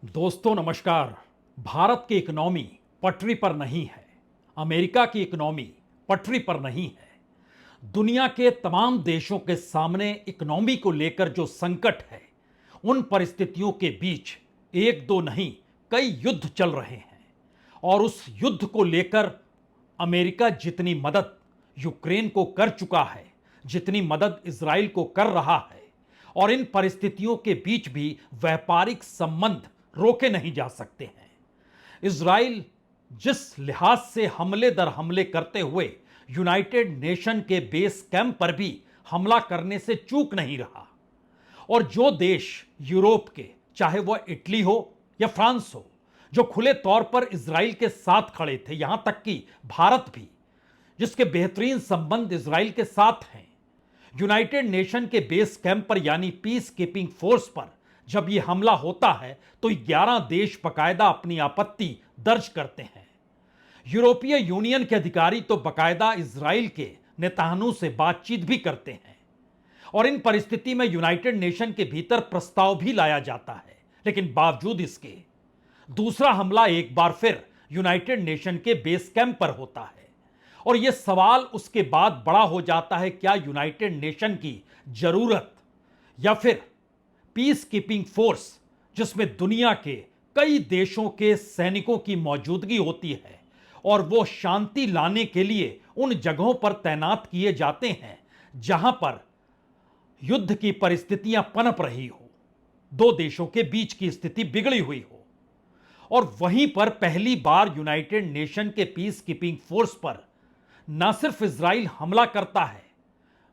दोस्तों नमस्कार। भारत की इकोनॉमी पटरी पर नहीं है। अमेरिका की इकोनॉमी पटरी पर नहीं है। दुनिया के तमाम देशों के सामने इकोनॉमी को लेकर जो संकट है, उन परिस्थितियों के बीच एक दो नहीं कई युद्ध चल रहे हैं। और उस युद्ध को लेकर अमेरिका जितनी मदद यूक्रेन को कर चुका है, जितनी मदद इजराइल को कर रहा है, और इन परिस्थितियों के बीच भी व्यापारिक संबंध रोके नहीं जा सकते हैं। इजराइल जिस लिहाज से हमले दर हमले करते हुए यूनाइटेड नेशन के बेस कैंप पर भी हमला करने से चूक नहीं रहा। और जो देश यूरोप के, चाहे वह इटली हो या फ्रांस हो, जो खुले तौर पर इजराइल के साथ खड़े थे, यहां तक कि भारत भी, जिसके बेहतरीन संबंध इजराइल के साथ हैं, यूनाइटेड नेशन के बेस कैंप पर यानी पीस कीपिंग फोर्स पर जब यह हमला होता है तो 11 देश बकायदा अपनी आपत्ति दर्ज करते हैं। यूरोपीय यूनियन के अधिकारी तो बकायदा इजराइल के नेतान्याहू से बातचीत भी करते हैं। और इन परिस्थिति में यूनाइटेड नेशन के भीतर प्रस्ताव भी लाया जाता है, लेकिन बावजूद इसके दूसरा हमला एक बार फिर यूनाइटेड नेशन के बेस कैंप पर होता है। और यह सवाल उसके बाद बड़ा हो जाता है, क्या यूनाइटेड नेशन की जरूरत या फिर पीस कीपिंग फोर्स, जिसमें दुनिया के कई देशों के सैनिकों की मौजूदगी होती है और वो शांति लाने के लिए उन जगहों पर तैनात किए जाते हैं जहां पर युद्ध की परिस्थितियां पनप रही हो, दो देशों के बीच की स्थिति बिगड़ी हुई हो, और वहीं पर पहली बार यूनाइटेड नेशन के पीस कीपिंग फोर्स पर न सिर्फ इजराइल हमला करता है,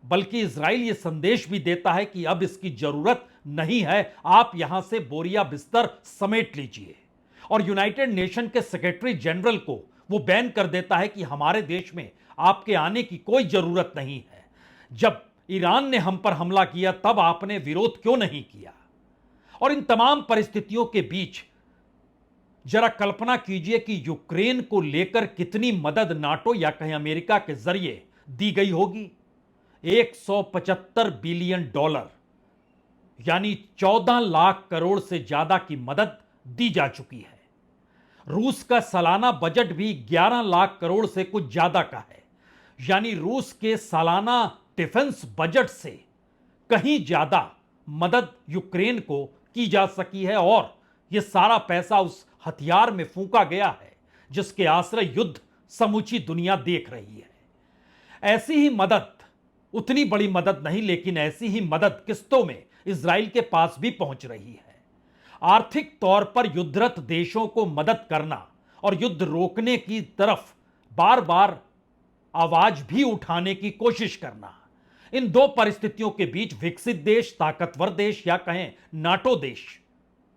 बल्कि इजराइल यह संदेश भी देता है कि अब इसकी जरूरत नहीं है, आप यहां से बोरिया बिस्तर समेट लीजिए। और यूनाइटेड नेशन के सेक्रेटरी जनरल को वो बैन कर देता है कि हमारे देश में आपके आने की कोई जरूरत नहीं है। जब ईरान ने हम पर हमला किया तब आपने विरोध क्यों नहीं किया? और इन तमाम परिस्थितियों के बीच जरा कल्पना कीजिए कि यूक्रेन को लेकर कितनी मदद नाटो या कहीं अमेरिका के जरिए दी गई होगी। 175 बिलियन डॉलर यानी 14 लाख करोड़ से ज्यादा की मदद दी जा चुकी है। रूस का सालाना बजट भी 11 लाख करोड़ से कुछ ज्यादा का है, यानी रूस के सालाना डिफेंस बजट से कहीं ज्यादा मदद यूक्रेन को की जा सकी है। और यह सारा पैसा उस हथियार में फूंका गया है जिसके आश्रय युद्ध समूची दुनिया देख रही है। ऐसी ही मदद, उतनी बड़ी मदद नहीं, लेकिन ऐसी ही मदद किस्तों में इजराइल के पास भी पहुंच रही है। आर्थिक तौर पर युद्धरत देशों को मदद करना और युद्ध रोकने की तरफ बार बार आवाज भी उठाने की कोशिश करना, इन दो परिस्थितियों के बीच विकसित देश, ताकतवर देश या कहें नाटो देश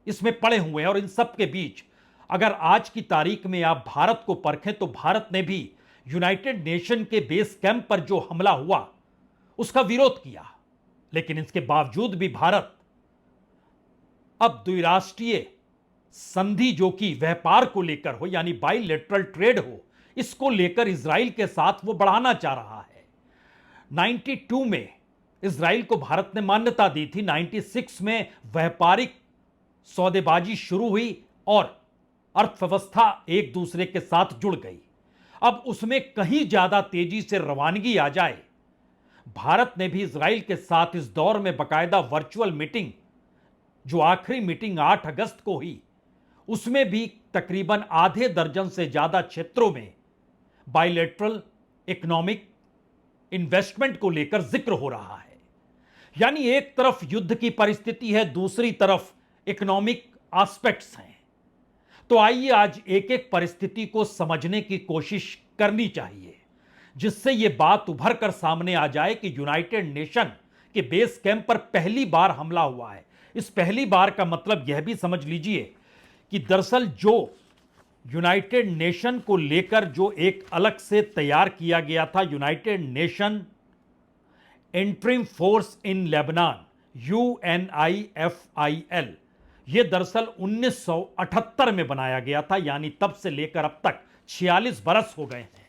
इसमें पड़े हुए हैं। और इन सब के बीच अगर आज की तारीख में आप भारत को परखें तो भारत ने भी यूनाइटेड नेशन के बेस कैंप पर जो हमला हुआ उसका विरोध किया, लेकिन इसके बावजूद भी भारत अब द्विराष्ट्रीय संधि, जो कि व्यापार को लेकर हो यानी बाइलेटरल ट्रेड हो, इसको लेकर इजराइल के साथ वो बढ़ाना चाह रहा है। 92 में इजराइल को भारत ने मान्यता दी थी। 96 में व्यापारिक सौदेबाजी शुरू हुई और अर्थव्यवस्था एक दूसरे के साथ जुड़ गई। अब उसमें कहीं ज्यादा तेजी से रवानगी आ जाए। भारत ने भी इजराइल के साथ इस दौर में बकायदा वर्चुअल मीटिंग, जो आखिरी मीटिंग 8 अगस्त को हुई, उसमें भी तकरीबन आधे दर्जन से ज्यादा क्षेत्रों में बाइलेटरल इकोनॉमिक इन्वेस्टमेंट को लेकर जिक्र हो रहा है। यानी एक तरफ युद्ध की परिस्थिति है, दूसरी तरफ इकोनॉमिक एस्पेक्ट्स हैं। तो आइए आज एक एक परिस्थिति को समझने की कोशिश करनी चाहिए, जिससे यह बात उभर कर सामने आ जाए कि यूनाइटेड नेशन के बेस कैंप पर पहली बार हमला हुआ है। इस पहली बार का मतलब यह भी समझ लीजिए कि दरअसल जो यूनाइटेड नेशन को लेकर जो एक अलग से तैयार किया गया था, United nation interim force in Lebanon, UNIFIL, यह दरअसल 1978 में बनाया गया था, यानी तब से लेकर अब तक 46 बरस हो गए हैं।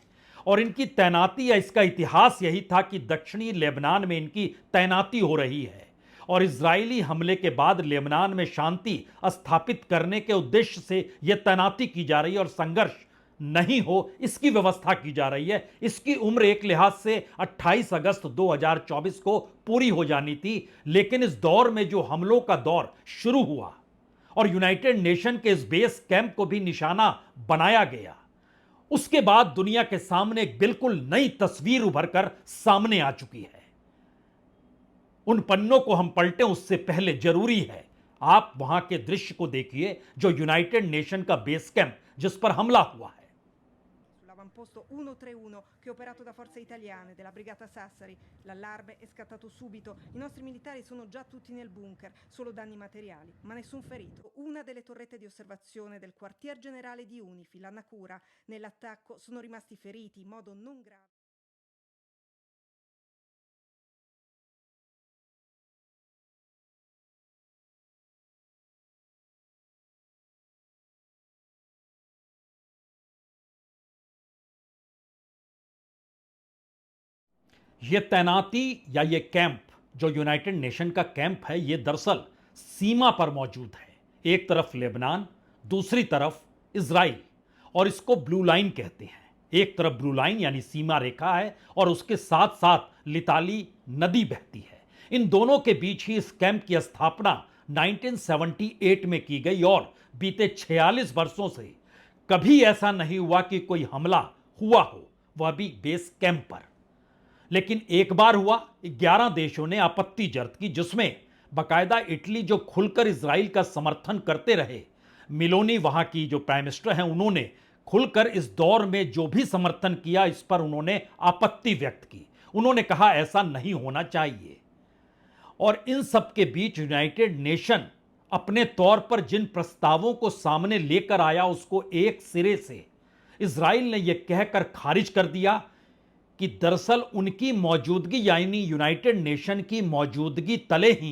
और इनकी तैनाती या इसका इतिहास यही था कि दक्षिणी लेबनान में इनकी तैनाती हो रही है और इजरायली हमले के बाद लेबनान में शांति स्थापित करने के उद्देश्य से यह तैनाती की जा रही है और संघर्ष नहीं हो इसकी व्यवस्था की जा रही है। इसकी उम्र एक लिहाज से 28 अगस्त 2024 को पूरी हो जानी थी, लेकिन इस दौर में जो हमलों का दौर शुरू हुआ और यूनाइटेड नेशन के इस बेस कैंप को भी निशाना बनाया गया, उसके बाद दुनिया के सामने एक बिल्कुल नई तस्वीर उभरकर सामने आ चुकी है। उन पन्नों को हम पलटें उससे पहले जरूरी है आप वहां के दृश्य को देखिए जो यूनाइटेड नेशन का बेस कैंप जिस पर हमला हुआ है। Sull'avamposto 131 che è operato da forze italiane della brigata Sassari. L'allarme è scattato subito. I nostri militari sono già tutti nel bunker, solo danni materiali, ma nessun ferito. Una delle torrette di osservazione del quartier generale di UNIFIL a Naqoura. Nell'attacco sono rimasti feriti in modo non grave. ये तैनाती या ये camp जो United nation का camp है, ये दरअसल सीमा पर मौजूद है। एक तरफ लेबनान, दूसरी तरफ इजराइल, और इसको ब्लू लाइन कहते हैं। एक तरफ ब्लू लाइन यानी सीमा रेखा है और उसके साथ साथ लिताली नदी बहती है। इन दोनों के बीच ही इस कैंप की स्थापना 1978 में की गई और बीते 46 वर्षों से कभी ऐसा नहीं हुआ कि कोई हमला हुआ हो, वह भी बेस कैंप पर। लेकिन एक बार हुआ, 11 देशों ने आपत्ति जर्द की, जिसमें बाकायदा इटली जो खुलकर इजराइल का समर्थन करते रहे, मिलोनी वहां की जो प्राइम मिनिस्टर हैं, उन्होंने खुलकर इस दौर में जो भी समर्थन किया इस पर उन्होंने आपत्ति व्यक्त की। उन्होंने कहा ऐसा नहीं होना चाहिए। और इन सब के बीच यूनाइटेड नेशन अपने तौर पर जिन प्रस्तावों को सामने लेकर आया उसको एक सिरे से इजराइल ने यह कहकर खारिज कर दिया कि दरअसल उनकी मौजूदगी यानी यूनाइटेड नेशन की मौजूदगी तले ही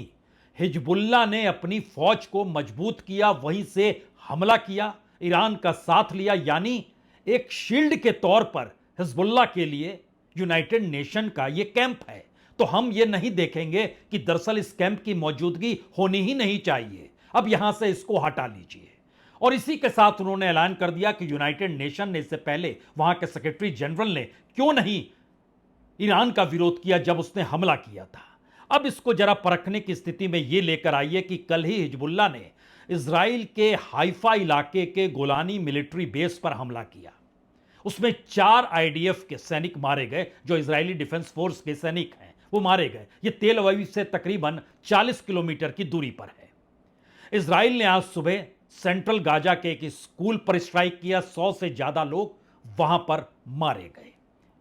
हिजबुल्लाह ने अपनी फौज को मजबूत किया, वहीं से हमला किया, ईरान का साथ लिया, यानी एक शील्ड के तौर पर हिजबुल्लाह के लिए यूनाइटेड नेशन का यह कैंप है। तो हम ये नहीं देखेंगे कि दरअसल इस कैंप की मौजूदगी होनी ही नहीं चाहिए, अब यहां से इसको हटा लीजिए। और इसी के साथ उन्होंने ऐलान कर दिया कि यूनाइटेड नेशन ने इससे पहले वहां के सेक्रेटरी जनरल ने क्यों नहीं ईरान का विरोध किया जब उसने हमला किया था। अब इसको जरा परखने की स्थिति में यह लेकर आइए कि कल ही हिजबुल्लाह ने इजराइल के हाइफा इलाके के गोलानी मिलिट्री बेस पर हमला किया। उसमें 4 आईडीएफ के सैनिक मारे गए, जो इजरायली डिफेंस फोर्स के सैनिक हैं वो मारे गए। ये तेल अवीव से तकरीबन 40 किलोमीटर की दूरी पर है। इजराइल ने आज सुबह सेंट्रल गाजा के एक स्कूल पर स्ट्राइक किया, 100 से ज्यादा लोग वहां पर मारे गए।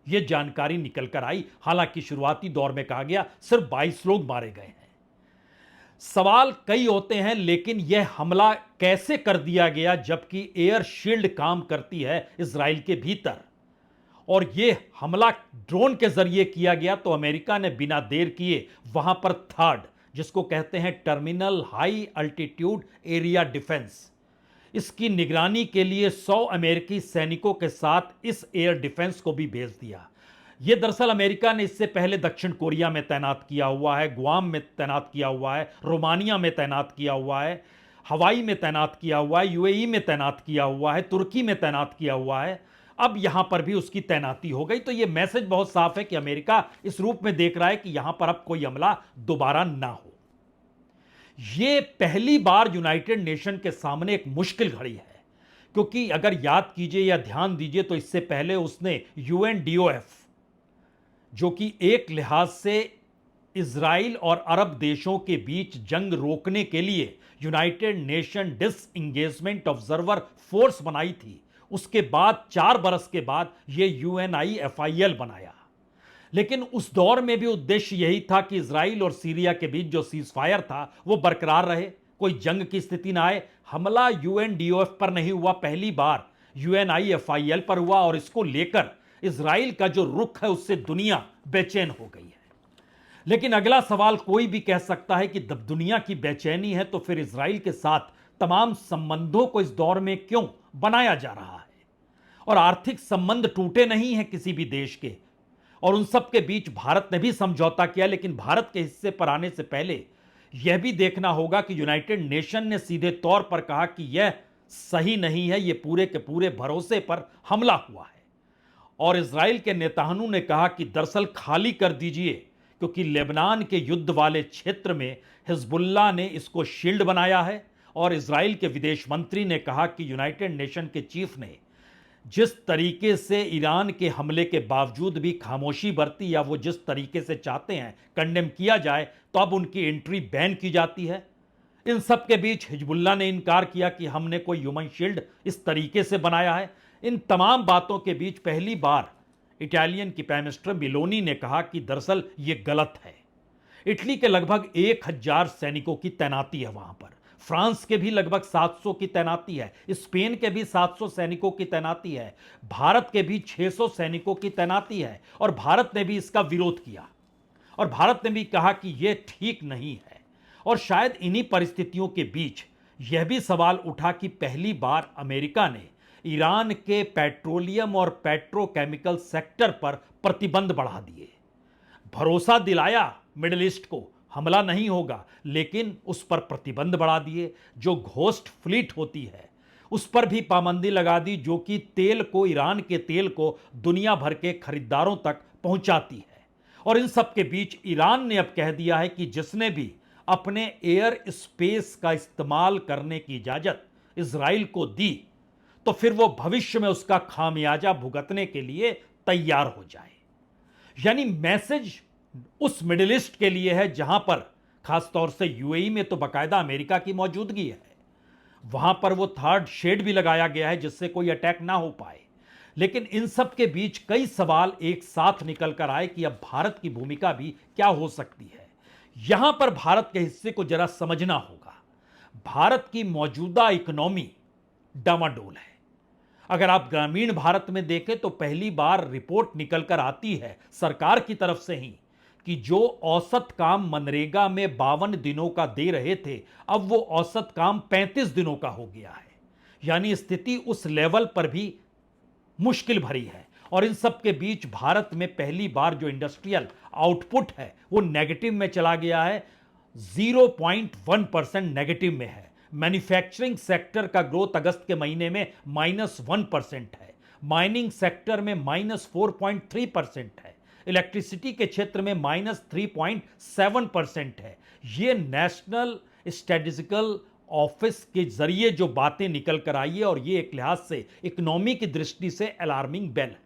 यह जानकारी निकल कर आई, हालांकि शुरुआती दौर में कहा गया सिर्फ 22 लोग मारे गए हैं। सवाल कई होते हैं, लेकिन यह हमला कैसे कर दिया गया जबकि एयर शील्ड काम करती है इजराइल के भीतर, और यह हमला ड्रोन के जरिए किया गया। तो अमेरिका ने बिना देर किए वहां पर थर्ड, जिसको कहते हैं terminal high altitude area defence, इसकी निगरानी के लिए 100 अमेरिकी सैनिकों के साथ इस एयर डिफेंस को भी भेज दिया। यह दरअसल अमेरिका ने इससे पहले दक्षिण कोरिया में तैनात किया हुआ है, गुआम में तैनात किया हुआ है, रोमानिया में तैनात किया हुआ है, हवाई में तैनात किया हुआ है, यूएई में तैनात किया हुआ है, तुर्की में तैनात किया हुआ है। अब यहां पर भी उसकी तैनाती हो गई। तो यह मैसेज बहुत साफ है कि अमेरिका इस रूप में देख रहा है कि यहां पर अब कोई हमला दोबारा ना हो। यह पहली बार यूनाइटेड नेशन के सामने एक मुश्किल घड़ी है, क्योंकि अगर याद कीजिए या ध्यान दीजिए तो इससे पहले उसने यूएनडीओएफ, जो कि एक लिहाज से इजराइल और अरब देशों के बीच जंग रोकने के लिए United nation disengagement observer force बनाई थी, उसके बाद 4 बरस के बाद यह यूएनआईएफआईएल बनाया। लेकिन उस दौर में भी उद्देश्य यही था कि इजराइल और सीरिया के बीच जो सीज फायर था वो बरकरार रहे, कोई जंग की स्थिति ना आए। हमला यूएनडीओएफ पर नहीं हुआ, पहली बार यूएनआईएफआईएल पर हुआ, और इसको लेकर इजराइल का जो रुख है उससे दुनिया बेचैन हो गई है। लेकिन अगला सवाल कोई भी कह सकता है कि जब दुनिया की बेचैनी है तो फिर इजराइल के साथ तमाम संबंधों को इस दौर में क्यों बनाया जा रहा है? और आर्थिक संबंध टूटे नहीं हैं किसी भी देश के, और उन सब के बीच भारत ने भी समझौता किया। लेकिन भारत के हिस्से पर आने से पहले यह भी देखना होगा कि यूनाइटेड नेशन ने सीधे तौर पर कहा कि यह सही नहीं है, यह पूरे के पूरे भरोसे पर हमला हुआ है। और इजराइल के नेतान्याहू ने कहा कि दरअसल खाली कर दीजिए, क्योंकि लेबनान के युद्ध वाले क्षेत्र में हिजबुल्लाह ने इसको शील्ड बनाया है। और इजराइल के विदेश मंत्री ने कहा कि यूनाइटेड नेशन के चीफ ने जिस तरीके से ईरान के हमले के बावजूद भी खामोशी बरती, या वो जिस तरीके से चाहते हैं कंडेम किया जाए, तो अब उनकी एंट्री बैन की जाती है। इन सब के बीच हिजबुल्लाह ने इनकार किया कि हमने कोई ह्यूमन शील्ड इस तरीके से बनाया है। इन तमाम बातों के बीच पहली बार इटालियन की प्राइम मिनिस्टर मिलोनी ने कहा कि दरअसल ये गलत है। इटली के लगभग 1000 सैनिकों की तैनाती है वहां पर, फ्रांस के भी लगभग 700 की तैनाती है, स्पेन के भी 700 सैनिकों की तैनाती है, भारत के भी 600 सैनिकों की तैनाती है। और भारत ने भी इसका विरोध किया और भारत ने भी कहा कि यह ठीक नहीं है। और शायद इन्हीं परिस्थितियों के बीच यह भी सवाल उठा कि पहली बार अमेरिका ने ईरान के पेट्रोलियम और पेट्रोकेमिकल सेक्टर पर प्रतिबंध बढ़ा दिए। भरोसा दिलाया मिडिल ईस्ट को हमला नहीं होगा, लेकिन उस पर प्रतिबंध बढ़ा दिए। जो घोस्ट फ्लीट होती है उस पर भी पाबंदी लगा दी, जो कि तेल को, ईरान के तेल को दुनिया भर के खरीदारों तक पहुंचाती है। और इन सब के बीच ईरान ने अब कह दिया है कि जिसने भी अपने एयर स्पेस का इस्तेमाल करने की इजाजत इजराइल को दी, तो फिर वो भविष्य में उसका खामियाजा भुगतने के लिए तैयार हो जाए। यानी मैसेज उस मिडिल ईस्ट के लिए है जहां पर खासतौर से यूएई में तो बाकायदा अमेरिका की मौजूदगी है, वहां पर वो थर्ड शेड भी लगाया गया है जिससे कोई अटैक ना हो पाए। लेकिन इन सब के बीच कई सवाल एक साथ निकल कर आए कि अब भारत की भूमिका भी क्या हो सकती है। यहां पर भारत के हिस्से को जरा समझना होगा। भारत की मौजूदा इकोनॉमी डामाडोल है। अगर आप ग्रामीण भारत में देखें तो पहली बार रिपोर्ट निकलकर आती है सरकार की तरफ से ही कि जो औसत काम मनरेगा में 52 दिनों का दे रहे थे, अब वो औसत काम 35 दिनों का हो गया है। यानी स्थिति उस लेवल पर भी मुश्किल भरी है। और इन सब के बीच भारत में पहली बार जो इंडस्ट्रियल आउटपुट है वो नेगेटिव में चला गया है, 0.1% नेगेटिव में है। मैन्युफैक्चरिंग सेक्टर का ग्रोथ अगस्त के महीने में -1% है, माइनिंग सेक्टर में -4.3% है, इलेक्ट्रिसिटी के क्षेत्र में -3.7% है। ये नेशनल स्टैटिस्टिकल ऑफिस के जरिए जो बातें निकल कर आई है, और ये एक लिहाज से इकोनॉमी की दृष्टि से अलार्मिंग बेल है।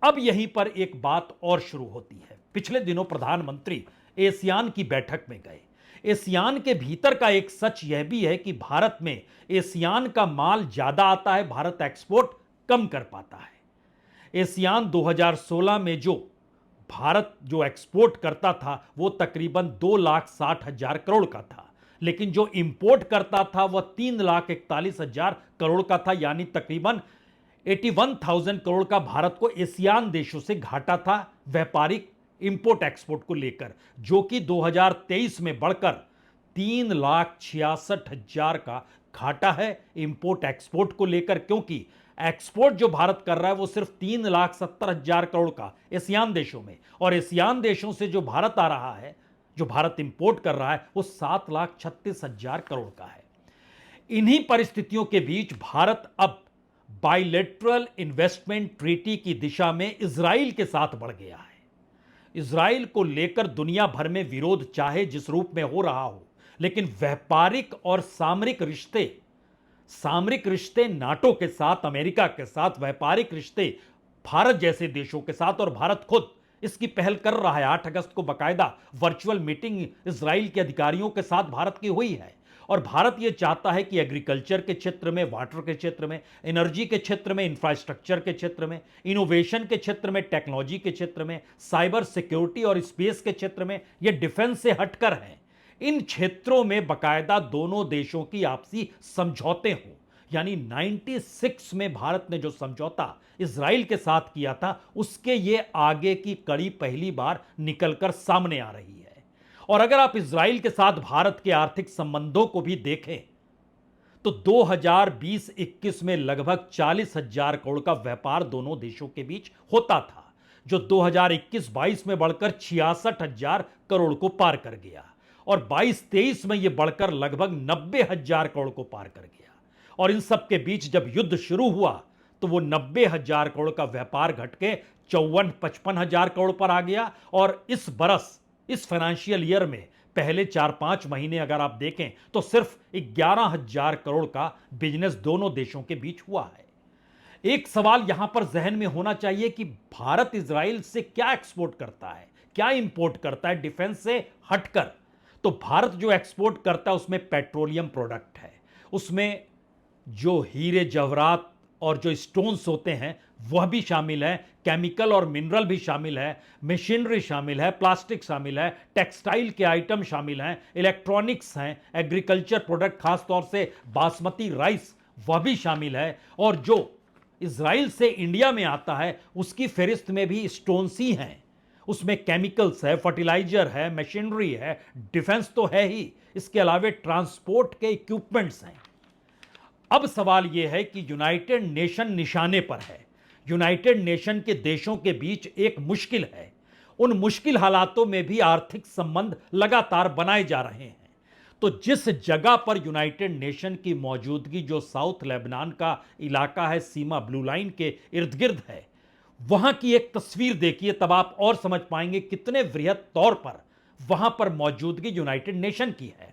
अब यहीं पर एक बात और शुरू होती है। पिछले दिनों प्रधानमंत्री एशियान की बैठक में गए। एशियान के भीतर का एक सच यह भी है कि भारत में एशियान का माल ज्यादा आता है, भारत एक्सपोर्ट कम कर पाता है। एशियान 2016 में जो भारत जो एक्सपोर्ट करता था वो तकरीबन 2,60,000 करोड़ का था, लेकिन जो इंपोर्ट करता था वह 3,41,000 करोड़ का था। यानी तकरीबन 81,000 करोड़ का भारत को एशियान देशों से घाटा था व्यापारिक इंपोर्ट एक्सपोर्ट को लेकर, जो कि 2023 में बढ़कर 3,66,000 का घाटा है इंपोर्ट एक्सपोर्ट को लेकर। क्योंकि एक्सपोर्ट जो भारत कर रहा है वो सिर्फ 3,70,000 करोड़ का एशियान देशों में, और एशियान देशों से जो भारत आ रहा है, जो भारत इंपोर्ट कर रहा है, वो 7,36,000 करोड़ का है। इन्हीं परिस्थितियों के बीच भारत अब बाइलेटरल इन्वेस्टमेंट ट्रीटी की दिशा में इजराइल के साथ बढ़ गया है। इजराइल को लेकर दुनिया भर में विरोध चाहे जिस रूप में हो रहा हो, लेकिन व्यापारिक और सामरिक रिश्ते नाटो के साथ, अमेरिका के साथ, व्यापारिक रिश्ते भारत जैसे देशों के साथ, और भारत खुद इसकी पहल कर रहा है। 8 अगस्त को बाकायदा वर्चुअल मीटिंग इजराइल के अधिकारियों के साथ भारत की हुई है। और भारत यह चाहता है कि एग्रीकल्चर के क्षेत्र में, वाटर के क्षेत्र में, एनर्जी के क्षेत्र में, इंफ्रास्ट्रक्चर के क्षेत्र में, इनोवेशन के क्षेत्र में, टेक्नोलॉजी के क्षेत्र में, साइबर सिक्योरिटी और स्पेस के क्षेत्र में, यह डिफेंस से हटकर है, इन क्षेत्रों में बाकायदा दोनों देशों की आपसी समझौते हों। यानी 96 में भारत ने जो समझौता इजराइल के साथ किया था, उसके ये आगे की कड़ी पहली बार निकलकर सामने आ रही है। और अगर आप इजराइल के साथ भारत के आर्थिक संबंधों को भी देखें तो 2020-21 में लगभग 40,000 करोड़ का व्यापार दोनों देशों के बीच होता था, जो 2021-22 में बढ़कर 66,000 करोड़ को पार कर गया। और 22-23 में यह बढ़कर लगभग 90,000 करोड़ को पार कर गया। और इन सब के बीच जब युद्ध शुरू हुआ तो वो 90,000 करोड़ का व्यापार घट के 54-55,000 करोड़ पर आ गया। और इस बरस, इस फाइनेंशियल ईयर में पहले 4-5 महीने अगर आप देखें तो सिर्फ 11,000 करोड़ का बिजनेस दोनों देशों के बीच हुआ है। एक सवाल यहां पर जहन में होना चाहिए कि भारत इजराइल से क्या एक्सपोर्ट करता है, क्या इंपोर्ट करता है डिफेंस से हटकर। तो भारत जो एक्सपोर्ट करता है उसमें पेट्रोलियम प्रोडक्ट है, उसमें जो हीरे जवाहरात और जो स्टोन्स होते हैं वह भी शामिल है, केमिकल और मिनरल भी शामिल है, मशीनरी शामिल है, प्लास्टिक शामिल है, टेक्सटाइल के आइटम शामिल हैं, इलेक्ट्रॉनिक्स हैं, एग्रीकल्चर प्रोडक्ट खासतौर से बासमती राइस वह भी शामिल है। और जो इजराइल से इंडिया में आता है उसकी फहरिस्त में भी स्टोन्स ही हैं, उसमें केमिकल्स है, फर्टिलाइजर है, मशीनरी है, डिफेंस तो है ही, इसके अलावा ट्रांसपोर्ट के इक्विपमेंट्स हैं। अब सवाल यह है कि यूनाइटेड नेशन निशाने पर है, यूनाइटेड नेशन के देशों के बीच एक मुश्किल है, उन मुश्किल हालातों में भी आर्थिक संबंध लगातार बनाए जा रहे हैं। तो जिस जगह पर यूनाइटेड नेशन की मौजूदगी जो साउथ लेबनान का इलाका है, सीमा ब्लू लाइन के इर्द गिर्द है, वहां की एक तस्वीर देखिए, तब आप और समझ पाएंगे कितने वृहद तौर पर वहां पर मौजूदगी यूनाइटेड नेशन की है।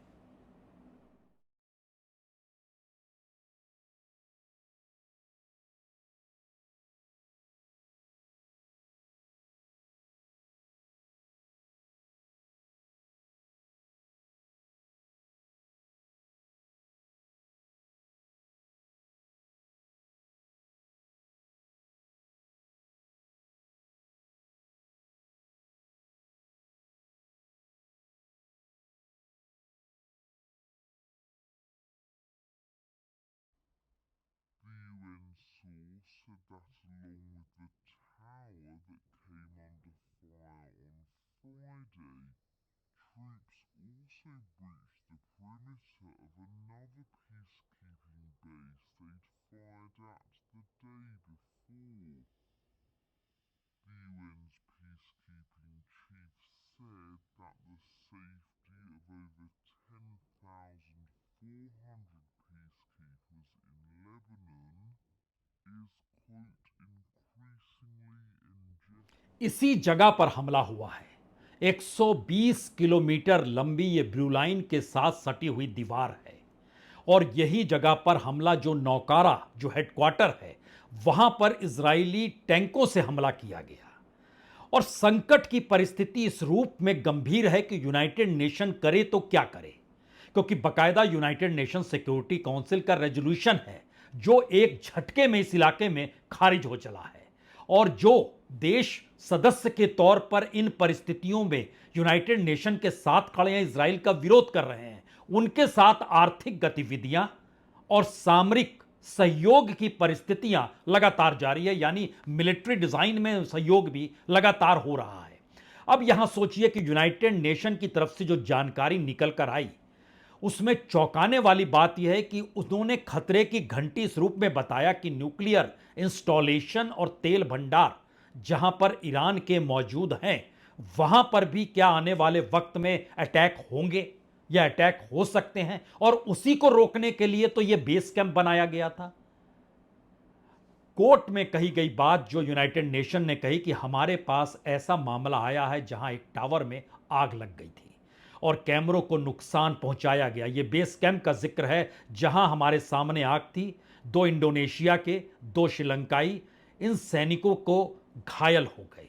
The UN source said that along with the tower that came under fire on Friday, troops also breached the perimeter of another peacekeeping base they'd fired at the day before. The UN's peacekeeping chief said that the safety of over 10,400 peacekeepers in Lebanon is, quote, increasingly engendered. इसी जगह पर हमला हुआ है। 120 kilometre लंबी ये blue line के साथ सटी हुई दीवार है और यही जगह पर हमला जो नौकारा जो हेडक्वार्टर है वहां पर इजरायली टैंकों से हमला किया गया। और संकट की परिस्थिति इस रूप में गंभीर है कि यूनाइटेड नेशन करे तो क्या करे, क्योंकि बकायदा यूनाइटेड नेशन सिक्योरिटी काउंसिल का रेजोल्यूशन है जो एक झटके में इस इलाके में खारिज हो चला है। और जो देश सदस्य के तौर पर इन परिस्थितियों में यूनाइटेड नेशन के साथ खड़े हैं, इजराइल का विरोध कर रहे हैं, उनके साथ आर्थिक गतिविधियां और सामरिक सहयोग की परिस्थितियां लगातार जारी है, यानी मिलिट्री डिजाइन में सहयोग भी लगातार हो रहा है। अब यहां सोचिए कि यूनाइटेड नेशन की तरफ से जो जानकारी निकल कर आई उसमें चौंकाने वाली बात यह है कि उन्होंने खतरे की घंटी इस रूप में बताया कि न्यूक्लियर इंस्टॉलेशन और तेल भंडार जहां पर ईरान के मौजूद हैं वहां पर भी क्या आने वाले वक्त में अटैक होंगे या अटैक हो सकते हैं, और उसी को रोकने के लिए तो यह बेस कैंप बनाया गया था। कोर्ट में कही गई बात जो यूनाइटेड नेशन ने कही कि हमारे पास ऐसा मामला आया है जहां एक टावर में आग लग गई थी और कैमरों को नुकसान पहुंचाया गया। यह बेस कैंप का जिक्र है जहां हमारे सामने आग थी, 2 इंडोनेशिया के, 2 श्रीलंकाई इन सैनिकों को घायल हो गए।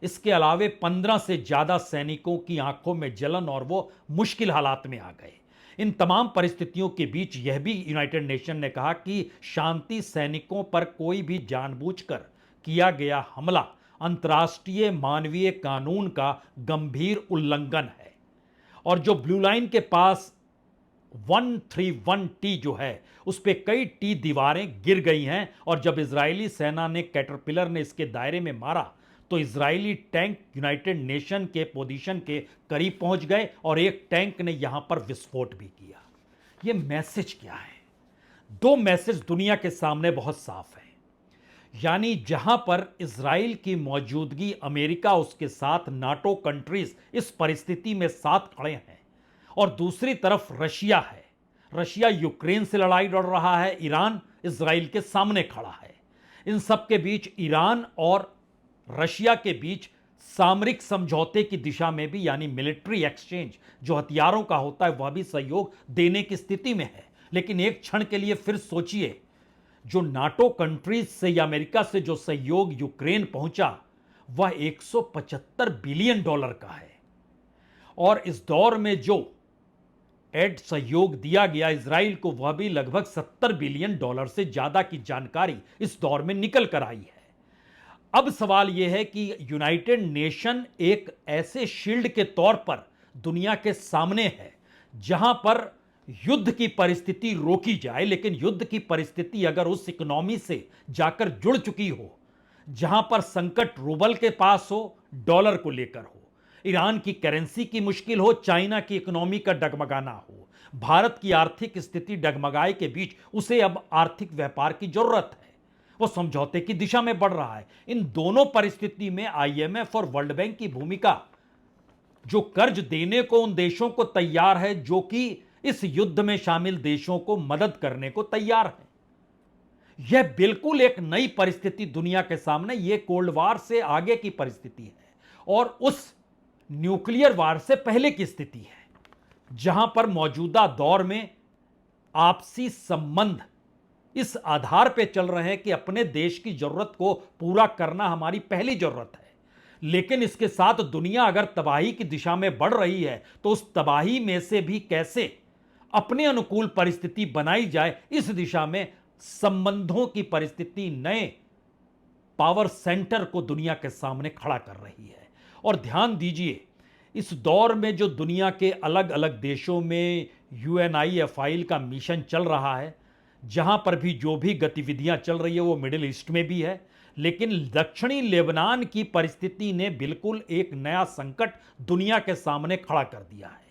इसके अलावे 15 से ज्यादा सैनिकों की आंखों में जलन और वो मुश्किल हालात में आ गए। इन तमाम परिस्थितियों के बीच यह भी यूनाइटेड नेशन ने कहा कि शांति सैनिकों पर कोई भी जानबूझकर किया गया हमला अंतर्राष्ट्रीय मानवीय कानून का गंभीर उल्लंघन है। और जो ब्लू लाइन के पास 131T जो है उस पे कई टी दीवारें गिर गई हैं और जब इजरायली सेना ने कैटरपिलर ने इसके दायरे में मारा तो इजरायली टैंक यूनाइटेड नेशन के पोजीशन के करीब पहुंच गए और एक टैंक ने यहां पर विस्फोट भी किया। यह मैसेज क्या है? 2 मैसेज दुनिया के सामने बहुत साफ है, यानी जहां पर इजराइल की मौजूदगी, अमेरिका उसके साथ, नाटो कंट्रीज इस परिस्थिति में साथ खड़े हैं और दूसरी तरफ रशिया है। रशिया यूक्रेन से लड़ाई लड़ रहा है, ईरान इजराइल के सामने खड़ा है। इन सब के बीच ईरान और रशिया के बीच सामरिक समझौते की दिशा में भी, यानी मिलिट्री एक्सचेंज जो हथियारों का होता है, वह भी सहयोग देने की स्थिति में है। लेकिन एक क्षण के लिए फिर सोचिए, जो नाटो कंट्रीज से या अमेरिका से जो सहयोग यूक्रेन पहुंचा वह 175 बिलियन डॉलर का है, और इस दौर में जो एड सहयोग दिया गया इजराइल को वह भी लगभग 70 बिलियन डॉलर से ज्यादा की जानकारी इस दौर में निकल कर आई है। अब सवाल यह है कि यूनाइटेड नेशन एक ऐसे शील्ड के तौर पर दुनिया के सामने है जहां पर युद्ध की परिस्थिति रोकी जाए, लेकिन युद्ध की परिस्थिति अगर उस इकोनॉमी से जाकर जुड़ चुकी हो जहां पर संकट रूबल के पास हो, डॉलर को लेकर हो, ईरान की करेंसी की मुश्किल हो, चाइना की इकोनॉमी का डगमगाना हो, भारत की आर्थिक स्थिति डगमगाए के बीच उसे अब आर्थिक व्यापार की जरूरत है, वो समझौते की दिशा में बढ़ रहा है। इन दोनों परिस्थिति में आईएमएफ और वर्ल्ड बैंक की भूमिका, जो कर्ज देने को उन देशों को तैयार है जो कि इस युद्ध में शामिल देशों को मदद करने को तैयार है, यह बिल्कुल एक नई परिस्थिति दुनिया के सामने, यह कोल्ड वार से आगे की परिस्थिति है और उस न्यूक्लियर वार से पहले की स्थिति है जहां पर मौजूदा दौर में आपसी संबंध इस आधार पर चल रहे हैं कि अपने देश की जरूरत को पूरा करना हमारी पहली जरूरत है। लेकिन इसके साथ दुनिया अगर तबाही की दिशा में बढ़ रही है तो उस तबाही में से भी कैसे अपने अनुकूल परिस्थिति बनाई जाए, इस दिशा में संबंधों की परिस्थिति नए पावर सेंटर को दुनिया के सामने खड़ा कर रही है। और ध्यान दीजिए, इस दौर में जो दुनिया के अलग अलग देशों में यूएनआईएफआई का मिशन चल रहा है, जहां पर भी जो भी गतिविधियां चल रही है वो मिडिल ईस्ट में भी है, लेकिन दक्षिणी लेबनान की परिस्थिति ने बिल्कुल एक नया संकट दुनिया के सामने खड़ा कर दिया है।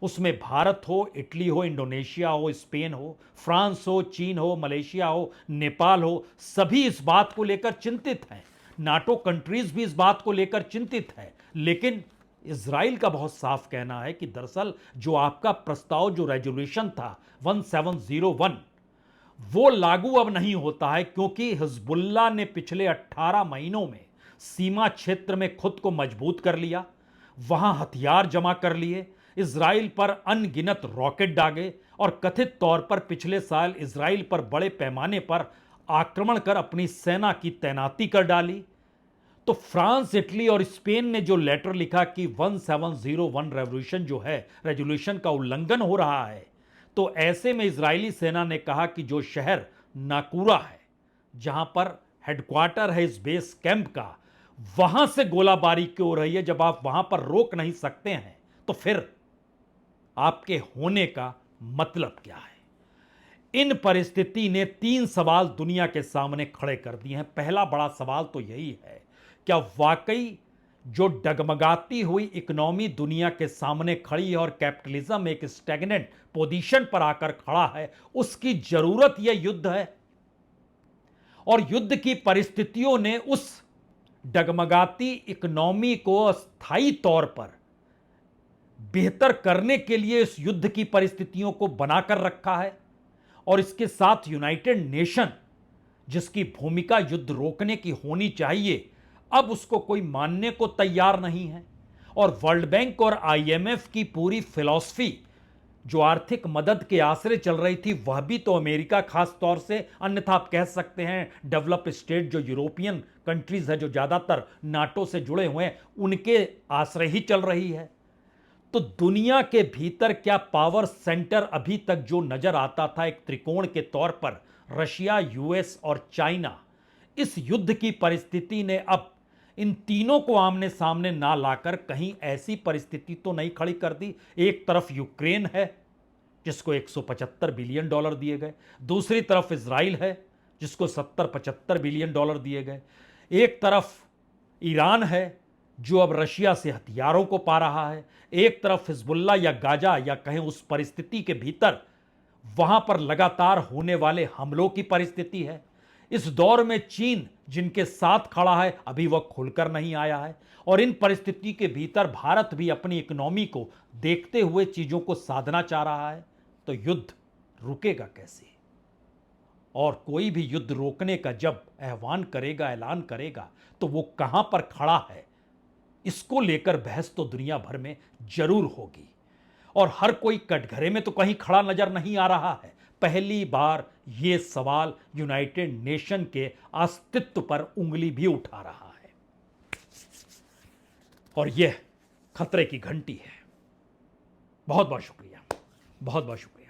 उसमें भारत हो, इटली हो, इंडोनेशिया हो, स्पेन हो, फ्रांस हो, चीन हो, मलेशिया हो, नेपाल हो, सभी इस बात को लेकर चिंतित हैं। नाटो कंट्रीज भी इस बात को लेकर चिंतित है। लेकिन इजराइल का बहुत साफ कहना है कि दरअसल जो आपका प्रस्ताव, जो रेजोल्यूशन था 1701, वो लागू अब नहीं होता है, क्योंकि हिजबुल्लाह ने पिछले 18 महीनों में सीमा क्षेत्र में खुद को मजबूत कर लिया, वहां हथियार जमा कर लिए, इजराइल पर अनगिनत रॉकेट दागे और कथित तौर पर पिछले साल इजराइल पर बड़े पैमाने पर आक्रमण कर अपनी सेना की तैनाती कर डाली। तो फ्रांस, इटली और स्पेन ने जो लेटर लिखा कि 1701 रेजोल्यूशन का उल्लंघन हो रहा है, तो ऐसे में इजरायली सेना ने कहा कि जो शहर नाकूरा है, जहां पर हेडक्वार्टर है इस बेस कैंप का, वहां से गोलाबारी क्यों हो रही है। जब आप वहां पर रोक नहीं सकते हैं तो फिर आपके होने का मतलब क्या है। इन परिस्थिति ने 3 सवाल दुनिया के सामने खड़े कर दिए हैं। पहला बड़ा सवाल तो यही है, क्या वाकई जो डगमगाती हुई इकोनॉमी दुनिया के सामने खड़ी है और कैपिटलिज्म एक स्टैग्नेंट पोजीशन पर आकर खड़ा है, उसकी जरूरत यह युद्ध है। और युद्ध की परिस्थितियों ने उस डगमगाती इकोनॉमी को अस्थायी तौर पर बेहतर करने के लिए इस युद्ध की परिस्थितियों को बनाकर रखा है। और इसके साथ यूनाइटेड नेशन, जिसकी भूमिका युद्ध रोकने की होनी चाहिए, अब उसको कोई मानने को तैयार नहीं है। और वर्ल्ड बैंक और आईएमएफ की पूरी फिलॉसफी जो आर्थिक मदद के आसरे चल रही थी, वह भी तो अमेरिका खास तौर से, अन्यथा आप कह सकते हैं डेवलप स्टेट जो यूरोपियन कंट्रीज है, जो ज्यादातर नाटो से जुड़े हुए हैं, उनके आसरे ही चल रही है। तो दुनिया के भीतर क्या पावर सेंटर अभी तक जो नजर आता था एक त्रिकोण के तौर पर, रशिया, यूएस और चाइना, इस युद्ध की परिस्थिति ने अब इन तीनों को आमने सामने ना लाकर कहीं ऐसी परिस्थिति तो नहीं खड़ी कर दी। एक तरफ यूक्रेन है जिसको 175 बिलियन डॉलर दिए गए, दूसरी तरफ इजराइल है जिसको 70-75 बिलियन डॉलर दिए गए, एक तरफ ईरान है जो अब रशिया से हथियारों को पा रहा है, एक तरफ हिजबुल्लाह या गाजा या कहें उस परिस्थिति के भीतर वहां पर लगातार होने वाले हमलों की परिस्थिति है। इस दौर में चीन जिनके साथ खड़ा है, अभी वह खुलकर नहीं आया है। और इन परिस्थिति के भीतर भारत भी अपनी इकोनॉमी को देखते हुए चीजों को साधना चाह रहा है तो युद्ध रुकेगा कैसे? और कोई भी युद्ध रोकने का जब आह्वान करेगा, ऐलान करेगा, तो वो कहां पर खड़ा है, इसको लेकर बहस तो दुनिया भर में जरूर होगी। और हर कोई कटघरे में तो कहीं खड़ा नजर नहीं आ रहा है। पहली बार यह सवाल यूनाइटेड नेशन के अस्तित्व पर उंगली भी उठा रहा है। और यह खतरे की घंटी है। बहुत बहुत शुक्रिया, बहुत बहुत शुक्रिया।